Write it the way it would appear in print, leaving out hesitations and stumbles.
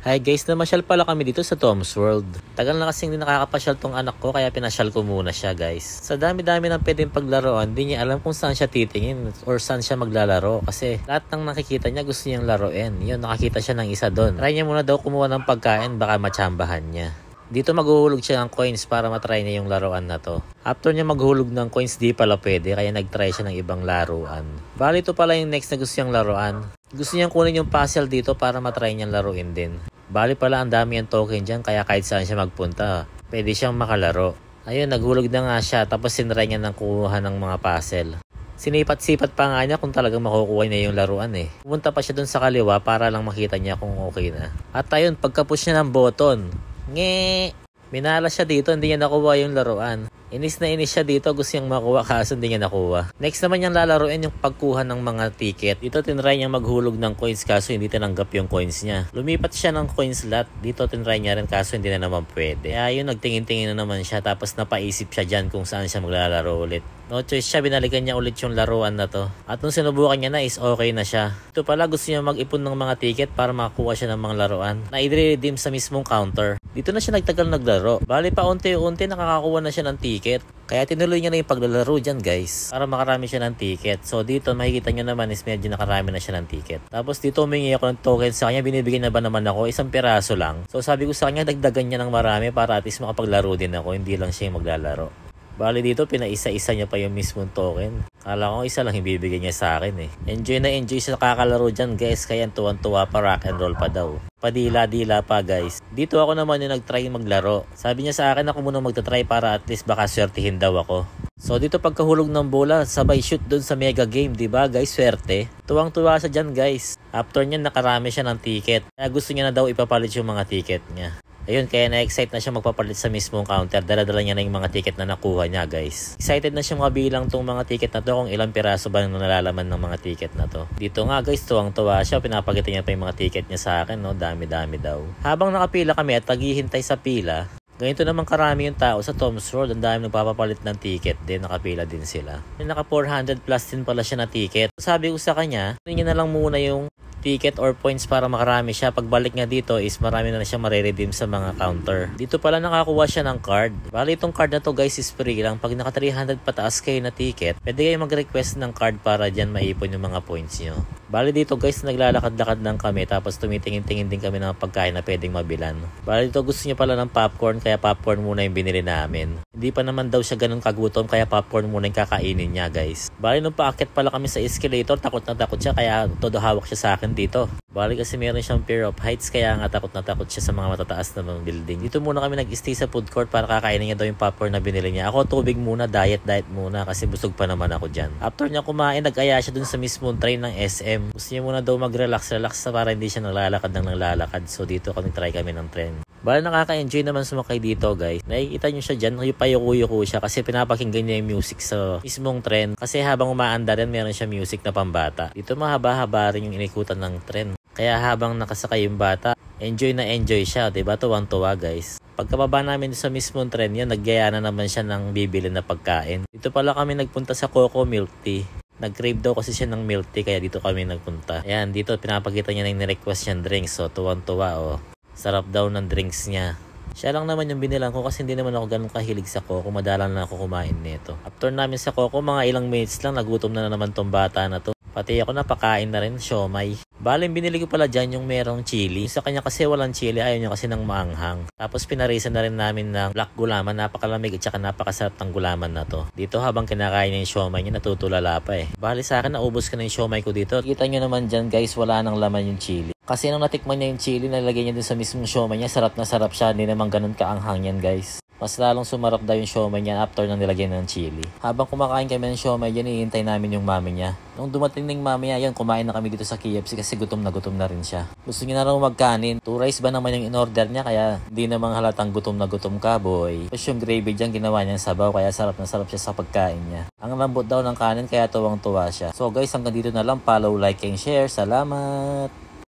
Hi guys, namasyal pala kami dito sa Tom's World. Tagal na kasing hindi nakakapasyal tong anak ko kaya pinasyal ko muna siya guys. Sa dami-dami ng pwedeng paglaruan, di niya alam kung saan siya titingin or saan siya maglalaro. Kasi lahat ng nakikita niya gusto niyang laruin. Yun, nakakita siya ng isa doon. Try niya muna daw kumuha ng pagkain, baka matsambahan niya. Dito maghuhulog siya ng coins para matry niya yung laruan na to. After niya maghuhulog ng coins, di pala pwede kaya nagtry siya ng ibang laruan. Bali ito pala yung next na gusto niyang laruan. Gusto niyang kunin yung puzzle dito para matry niyang laruin din. Bali pala ang dami yung token dyan kaya kahit saan siya magpunta, pwede siyang makalaro. Ayun, naghulog na nga siya tapos sinry niya ng kuha ng mga puzzle. Sinipat-sipat pa nga niya kung talagang makukuha niya yung laruan eh. Pumunta pa siya dun sa kaliwa para lang makita niya kung okay na. At ayun, pagka-push niya ng button, minala siya dito, hindi niya nakuha yung laruan. Inis na inis siya dito, gusto niyang makuha kaso hindi niya nakuha. Next naman niyang lalaruin yung pagkuha ng mga ticket. Dito tinry niyang maghulog ng coins kaso hindi tinanggap yung coins niya. Lumipat siya ng coin slot. Dito tinry niya rin kaso hindi na naman pwede. Kaya yun, nagtingin-tingin na naman siya tapos napaisip siya dyan kung saan siya maglalaro ulit. No choice siya, binalikan niya ulit yung laruan na to. At nung sinubukan niya na is okay na siya. Ito pala gusto niya mag-ipon ng mga ticket para makakuha siya ng mga laruan na i-redeem sa mismong counter. Dito na siya nagtagal naglaro. Bali pa unti-unti nakakakuha na siya ng ticket. Kaya tinuloy niya na yung paglalaro dyan guys para makarami siya ng ticket. So dito makikita nyo naman is medyo nakarami na siya ng ticket. Tapos dito humingi ako ng token sa kanya. Binibigyan na ba naman ako? Isang piraso lang. So sabi ko sa kanya dagdagan niya ng marami para at least makapaglaro din ako. Hindi lang siya yung maglalaro. Bali dito pinaisa-isa niya pa yung mismong token. Kala ko isa lang ibibigay niya sa akin eh. Enjoy na enjoy sa kakalaro dyan guys. Kaya tuwan-tuwa pa, rock and roll pa daw. Padila-dila pa guys. Dito ako naman yung nagtry maglaro. Sabi niya sa akin ako muna magta-try para at least baka swertihin daw ako. So dito pagkahulog ng bola, sabay shoot dun sa mega game, diba guys? Swerte. Tuwang-tuwa siya dyan guys. After niyan nakarami siya ng ticket. Kaya gusto niya na daw ipapalit yung mga ticket niya. Ayun, kaya na-excite na siya magpapalit sa mismong counter. Dala-dala niya na yung mga ticket na nakuha niya guys. Excited na siya mabilang tong mga ticket na to kung ilang piraso ba nang nalalaman ng mga ticket na to. Dito nga guys, tuwang-tuwa siya. Pinapakita niya pa yung mga ticket niya sa akin, no? Dami-dami daw. Habang nakapila kami at naghihintay sa pila, ganito naman karami yung tao sa Tom's World. Ang dami nagpapapalit ng ticket din. Nakapila din sila. May naka 400 plus din pala siya na ticket. Sabi ko sa kanya, kunin niya na lang muna yung ticket or points para makarami siya. Pagbalik niya dito is marami na siya mariredeem sa mga counter. Dito pala nakakuha siya ng card. Bali itong card na to guys is free lang. Pag naka 300 pataas kayo na ticket, pwede kayo mag-request ng card para dyan maipon yung mga points nyo. Bali dito guys naglalakad-lakad lang kami tapos tumitingin-tingin din kami ng pagkain na pwedeng mabilan. Bali dito gusto niya pala ng popcorn kaya popcorn muna yung binili namin. Hindi pa naman daw siya ganun kagutom kaya popcorn muna yung kakainin niya guys. Bali nung paakit pala kami sa escalator, takot na takot siya kaya todo hawak siya sa akin dito. Bali kasi meron siyang fear of heights kaya nga takot na takot siya sa mga matataas na mga building. Dito muna kami nag-stay sa food court para kakainin niya daw yung popcorn na binili niya. Ako tubig muna, diet muna kasi busog pa naman ako dyan. After niya kumain, nag-aya siya dun sa mismong train ng SM. Gusto niya muna daw mag-relax para hindi siya naglalakad. So dito try kami ng train. Bali nakaka-enjoy naman sumakay dito guys. Nakikita nyo siya dyan, payuko-yuko siya kasi pinapakinggan niya yung music sa mismong tren. Kasi habang umaanda rin meron siya music na pambata. Dito mahaba-haba rin yung inikutan ng tren. Kaya habang nakasakay yung bata, enjoy na enjoy siya, diba? Tuwang-tuwa guys. Pagkababa namin sa mismong tren yun, nagyaya na naman siya ng bibili na pagkain. Dito pala kami nagpunta sa Coco Milk Tea. Nag-crave daw kasi siya ng milk tea kaya dito kami nagpunta. Ayan, dito pinapakita niya na yung nirequest niyang drinks. So tuwang-tuwa oh. Sarap daw ng drinks niya. Siya lang naman yung binilang ko kasi hindi naman ako ganun kahilig sa Coco. Madalang na ako kumain nito. After namin sa Coco, mga ilang minutes lang, nagutom na naman tong bata na to. Pati ako napakain na rin, siomay. Bale, binili ko pala dyan yung merong chili. Sa kanya kasi walang chili, ayaw niya kasi ng maanghang. Tapos pinarisan na rin namin ng black gulaman. Napakalamig at saka napakasarap ng gulaman na to. Dito habang kinakain niya yung siomay niya, natutulala pa eh. Bale sa akin, naubos ka na yung siomay ko dito. Kita nyo naman dyan guys, wala nang laman yung chili. Kasi nung natikman niya yung chili, nalagay niya dun sa mismong siomay niya. Sarap na sarap siya, hindi naman ganun kaanghang yan guys. Mas lalong sumarap daw yung siomay niya after nang nilagyan ng chili. Habang kumakain kami ng siomay yan, ihintay namin yung mami niya. Nung dumating ng mami niya, yan, kumain na kami dito sa KFC kasi gutom na rin siya. Gusto niya na raw magkanin. 2 rice ba naman yung in-order niya kaya di namang halatang gutom na gutom ka boy. Tapos yung gravy dyan ginawa niyang sabaw kaya sarap na sarap siya sa pagkain niya. Ang lambot daw ng kanin kaya tuwang-tuwa siya. So guys, hanggang dito na lang. Follow, like, and share. Salamat!